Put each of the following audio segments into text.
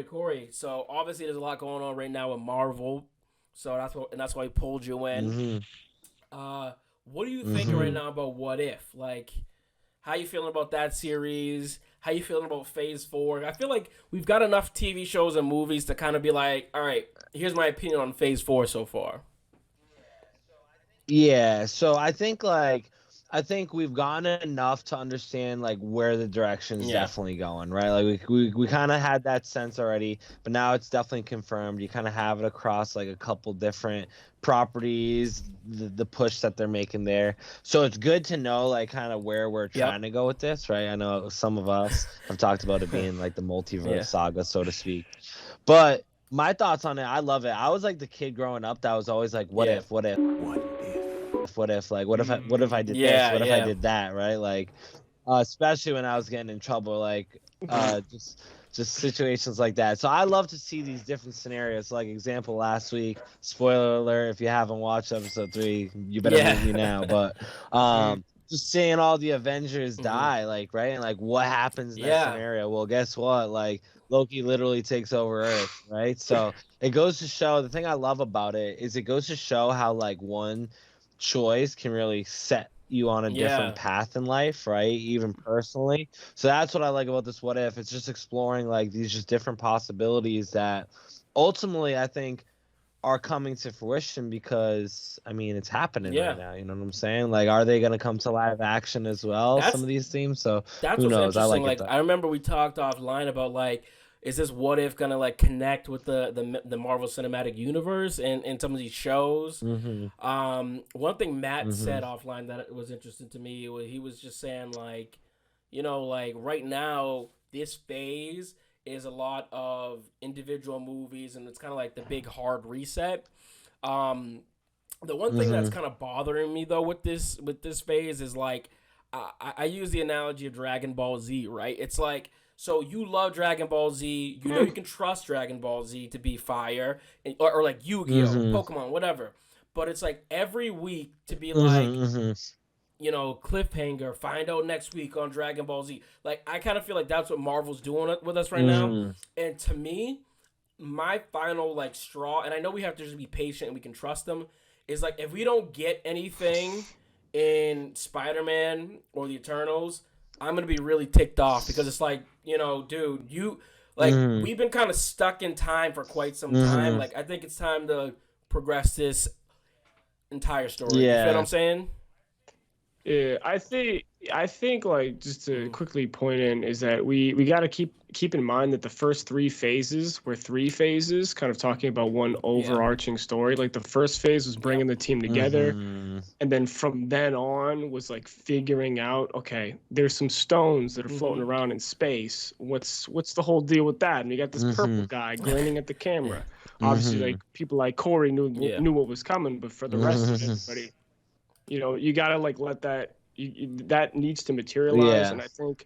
Corey. So obviously there's a lot going on right now with Marvel. So that's why we pulled you in. Mm-hmm. Uh, what are you thinking right Mm-hmm. now about What If? Like, how you feeling about that series? How you feeling about Phase Four? I feel like we've got enough TV shows and movies to kind of be like, all right, here's my opinion on Phase Four so far. Yeah, so I think we've gotten enough to understand like where the direction's Yeah. definitely going, right? Like we kind of had that sense already, but now it's definitely confirmed. You kind of have it across like a couple different properties, the push that they're making there. So it's good to know like kind of where we're Yep. trying to go with this, right? I know some of us have talked about it being like the multiverse Yeah. saga, so to speak. But my thoughts on it, I love it. I was like the kid growing up that was always like, Yeah. What if? like what if I did this, Yeah. what if I Yeah. did that, right? Like especially when I was getting in trouble, like just situations like that. So I love to see these different scenarios. Like example last week, spoiler alert, if you haven't watched episode 3, you better mute me Yeah. now. But just seeing all the Avengers hmm die, like, right? And like what happens in that Yeah. scenario? Well, guess what? Like Loki literally takes over Earth, right? So it goes to show, the thing I love about it is it goes to show how like one choice can really set you on a different Yeah. path in life, right? Even personally. So that's what I like about this What If. It's just exploring like these just different possibilities that ultimately I think are coming to fruition because I mean it's happening right Yeah. now. You know what I'm saying? Like, are they gonna come to live action as well? Some That's of these themes. So that's who what's knows? I interesting. like it Like though. I remember we talked offline about like, is this What If gonna like connect with the Marvel Cinematic Universe and some of these shows? Mhm. One thing Matt said Mhm. offline that was interesting to me was he was just saying like, like right now this phase is a lot of individual movies and it's kind of like the big hard reset. Um, the one thing that's Mhm. kind of bothering me though with this phase is like I use the analogy of Dragon Ball Z, right? It's like, so you love Dragon Ball Z, you know you can trust Dragon Ball Z to be fire, or like Yu-Gi-Oh, Mhm. Pokemon, whatever. But it's like every week to be Mhm. like, Mhm. cliffhanger, find out next week on Dragon Ball Z. Like I kind of feel like that's what Marvel's doing with us right now. Mhm. And to me, my final like straw, and I know we have to just be patient and we can trust them, is like if we don't get anything in Spider-Man or the Eternals, I'm gonna be really ticked off because it's like, dude, you like Mhm. we've been kind of stuck in time for quite some time. Mhm. Like I think it's time to progress this entire story. You feel what I'm Yeah. saying? Yeah, I think like just to Mm-hmm. quickly point in is that we got to keep in mind that the first three phases were three phases, kind of talking about one Yeah. overarching story. Like the first phase was bringing Yep. the team together, Mhm. and then from then on was like figuring out, okay, there's some stones that are floating Mm-hmm. around in space. What's the whole deal with that? And you got this purple Mhm. guy grinning at the Yeah. camera. Obviously, like Mhm. people like Corey Yeah. knew what was coming, but for the rest of Mhm. everybody, you gotta like let that that needs to materialize. Yeah. And I think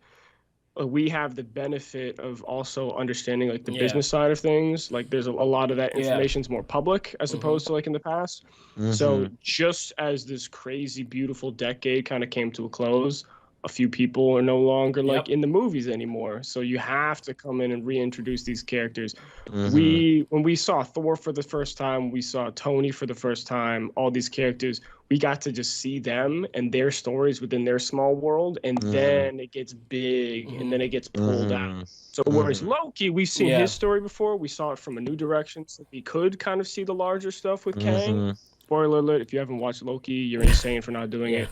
we have the benefit of also understanding like the Yeah. business side of things. Like there's a lot of that Yeah. information is more public as Mm-hmm. opposed to like in the past. So Mhm. just as this crazy beautiful decade kind of came to a close, a few people are no longer like Yep. in the movies anymore, so you have to come in and reintroduce these characters. Mhm. We when we saw Thor for the first time, we saw Tony for the first time, all these characters, we got to just see them and their stories within their small world, and Mhm. then it gets big and Mm-hmm. then it gets pulled out. Mhm. So whereas Mhm. Loki, we've seen Yeah. his story before, we saw it from a new direction, so we could kind of see the larger stuff with Kang. Mhm. Spoiler alert, if you haven't watched Loki, you're insane for not doing Yeah. it.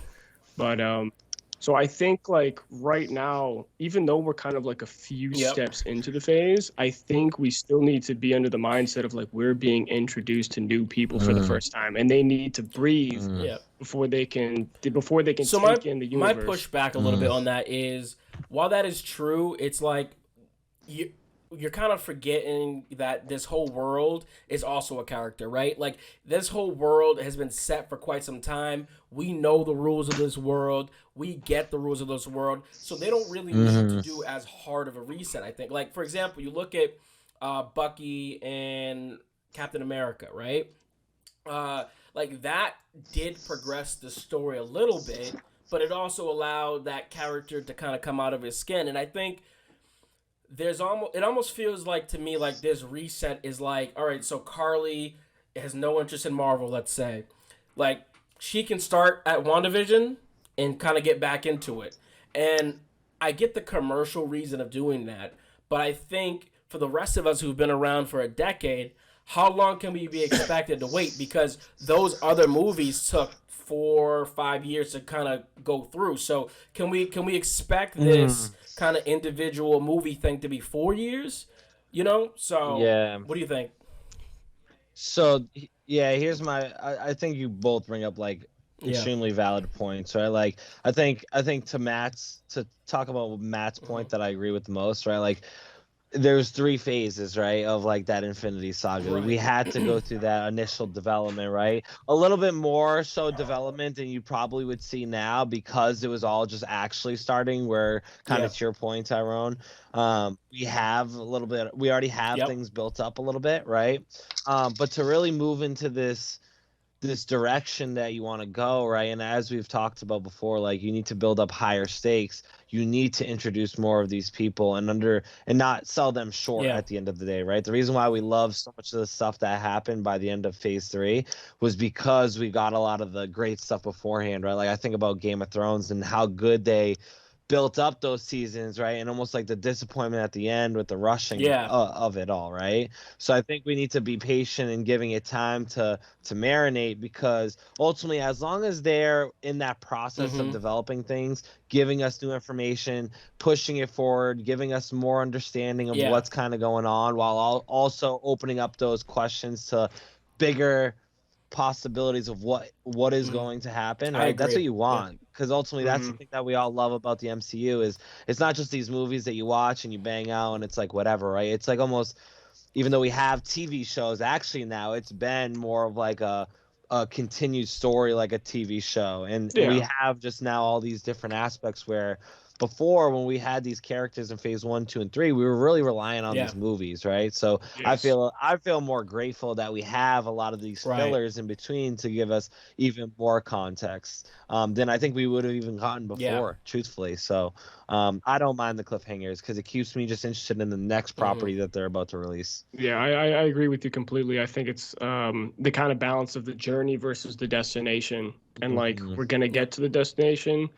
But so I think like right now, even though we're kind of like a few Yep. steps into the phase, I think we still need to be under the mindset of like we're being introduced to new people for the Mhm. first time, and they need to breathe Mhm. Yep. before they can So my take in the my universe. pushback a little bit on that is, while that is true, it's like you you're kind of forgetting that this whole world is also a character, right? Like this whole world has been set for quite some time. We know the rules of this world. We get the rules of this world. So they don't really need to Mhm. do as hard of a reset, I think. Like for example, you look at Bucky and Captain America, right? uh, like that did progress the story a little bit, but it also allowed that character to kind of come out of his skin. And I think it almost feels like to me like this reset is like, all right, so Carly has no interest in Marvel, let's say. Like she can start at WandaVision and kind of get back into it. And I get the commercial reason of doing that, but I think for the rest of us who've been around for a decade, how long can we be expected to wait? Because those other movies took 4 or 5 years to kind of go through. So can we expect this kind of individual movie thing to be 4 years? So Yeah. what do you think? So yeah, here's my. I think you both bring up like Yeah. extremely valid points, right? Like I think to talk about Matt's point that I agree with the most, right? Like there's three phases, right, of like that Infinity Saga. We Right. had to go through that initial development, right? A little bit more so development than you probably would see now because it was all just actually starting. Where kind Yeah. of to your point, Tyrone, we have a little bit. We already have Yep. things built up a little bit, right? But to really move into this direction that you want to go, right? And as we've talked about before, like you need to build up higher stakes. You need to introduce more of these people and not sell them short Yeah. at the end of the day, right? The reason why we love so much of the stuff that happened by the end of phase 3 was because we got a lot of the great stuff beforehand, right? Like I think about Game of Thrones and how good they built up those seasons, right? And almost like the disappointment at the end with the rushing Yeah. of it all, right? So I think we need to be patient and giving it time to marinate because ultimately, as long as they're in that process of Mm-hmm. developing things, giving us new information, pushing it forward, giving us more understanding of Yeah. what's kind of going on, while also opening up those questions to bigger possibilities of what is Mm-hmm. going to happen, I right? That's what agree. you Yeah. want because ultimately that's the Hmm. thing that we all love about the MCU is it's not just these movies that you watch and you bang out and it's like whatever, right? It's like almost even though we have TV shows, actually now it's been more of like a continued story like a TV show. And we Yeah. have just now all these different aspects where before when we had these characters in phase 1, 2, and 3, we were really relying on Yeah. these movies, right? So Yes. I feel more grateful that we have a lot of these Right. fillers in between to give us even more context than I think we would have even gotten Yeah. before, truthfully. So I don't mind the cliffhangers because it keeps me just interested in the next Mm-hmm. property that they're about to release. Yeah, I agree with you completely. I think it's the kind of balance of the journey versus the destination. And like Mhm. we're gonna Yep. get to the destination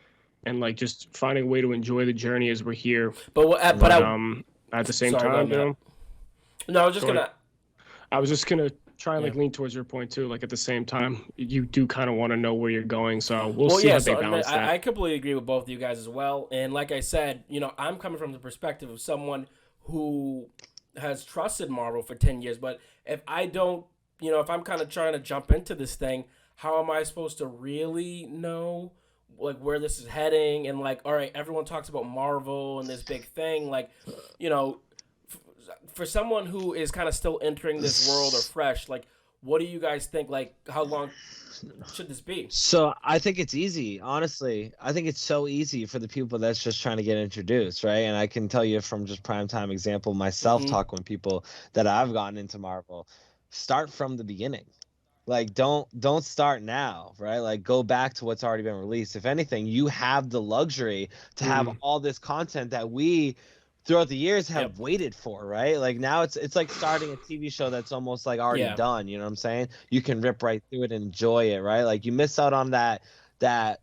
and like just finding a way to enjoy the journey as we're here. But But Mhm. at the same sorry, go ahead, time, Matt. No, I was just go ahead. gonna. I was just gonna try and Yeah. like lean towards your point too. Like at the same time, you do kind of want to know where you're going. So we'll Well, see yeah. how they So I, mean, balance that. I completely agree with both of you guys as well. And like I said, I'm coming from the perspective of someone who has trusted Marvel for 10 years. But if I don't, if I'm kind of trying to jump into this thing, how am I supposed to really know like where this is heading? And like, all right, everyone talks about Marvel and this big thing. Like, you know, for someone who is kind of still entering this world or fresh, like, what do you guys think? Like, how long should this be? So I think it's easy, honestly. I think it's so easy for the people that's just trying to get introduced, right? And I can tell you from just prime time example myself Mm-hmm. talking with people that I've gotten into Marvel. Start from the beginning. Like don't start now, right? Like go back to what's already been released. If anything, you have the luxury to have Mm, all this content that we throughout the years Yep. have waited for, right? Like now it's like starting a TV show that's almost like already Yeah. done, you know what I'm saying? You can rip right through it and enjoy it, right? Like you miss out on that that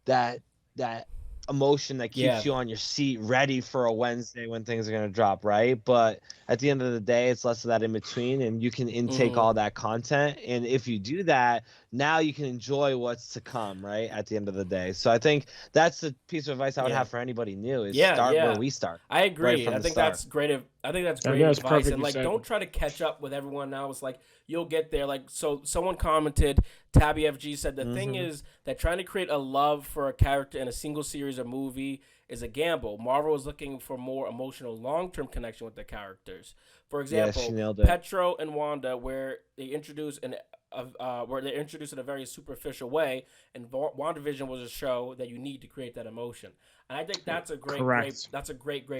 that emotion that Yeah. keeps you on your seat ready for a Wednesday when things are going to drop, right? But at the end of the day, it's less of that in between and you can intake Mm-hmm. all that content, and if you do that, now you can enjoy what's to come, right? At the end of the day. So I think that's the piece of advice I would Yeah. have for anybody new is Yeah. start where Yeah. we start, I right agree. from I the think start. that's great. I think that's I think great that's advice. And perfectly like, said. don't try to catch up with everyone else. Like, you'll get there. Like, so someone commented, Tabby FG said the thing Mhm. is that trying to create a love for a character in a single series or movie is a gamble. Marvel is looking for more emotional, long-term connection with the characters. For Yeah, she example, nailed it. Petro and Wanda, where they're introduced in a very superficial way, and WandaVision was a show that you need to create that emotion. And I think that's a Correct. great point.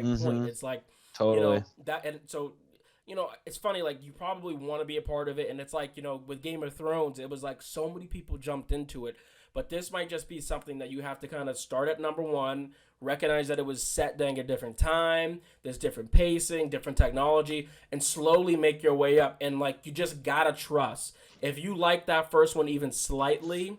Mhm. It's like, Totally. that, and so, it's funny. Like you probably want to be a part of it, and it's like with Game of Thrones, it was like so many people jumped into it, But this might just be something that you have to kind of start at number one, recognize that it was set during a different time, there's different pacing, different technology, and slowly make your way up. And like, you just gotta trust. If you like that first one even slightly,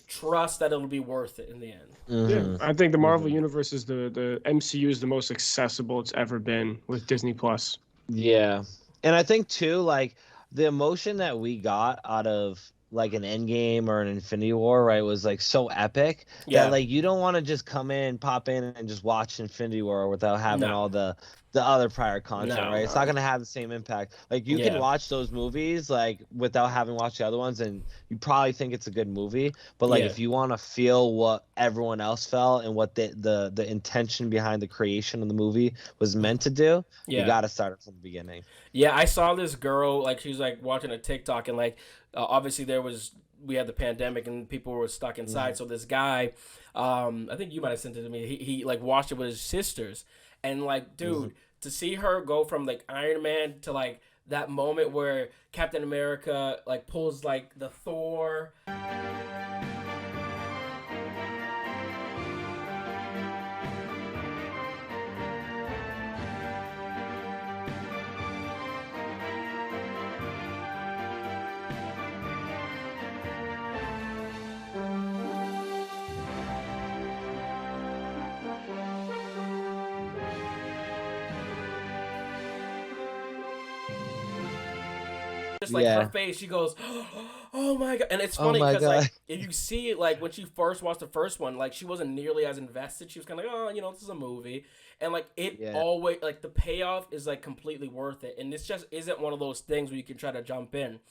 trust that it'll be worth it in the end. Yeah, I think the Marvel Universe is the MCU is the most accessible it's ever been with Disney Plus. Yeah. And I think too, like the emotion that we got out of like an Endgame or an Infinity War, right, was like so epic that like you don't want to just come in, pop in, and just watch Infinity War without having all the other prior content, right? It's not gonna have the same impact. Like you can watch those movies like without having watched the other ones, and you probably think it's a good movie. But like if you want to feel what everyone else felt and what the intention behind the creation of the movie was meant to do, you gotta start it from the beginning. Yeah, I saw this girl, like she was like watching a TikTok, and like obviously we had the pandemic and people were stuck inside. So this guy, I think you might have sent it to me. He like watched it with his sisters, and like, dude, to see her go from like Iron Man to like that moment where Captain America like pulls like the Thor. Just like her face, she goes, "Oh my god!" And it's funny because like if you see it, like when she first watched the first one, like she wasn't nearly as invested. She was kind of like, "Oh, you know, this is a movie," and like it always like the payoff is like completely worth it. And this just isn't one of those things where you can try to jump in.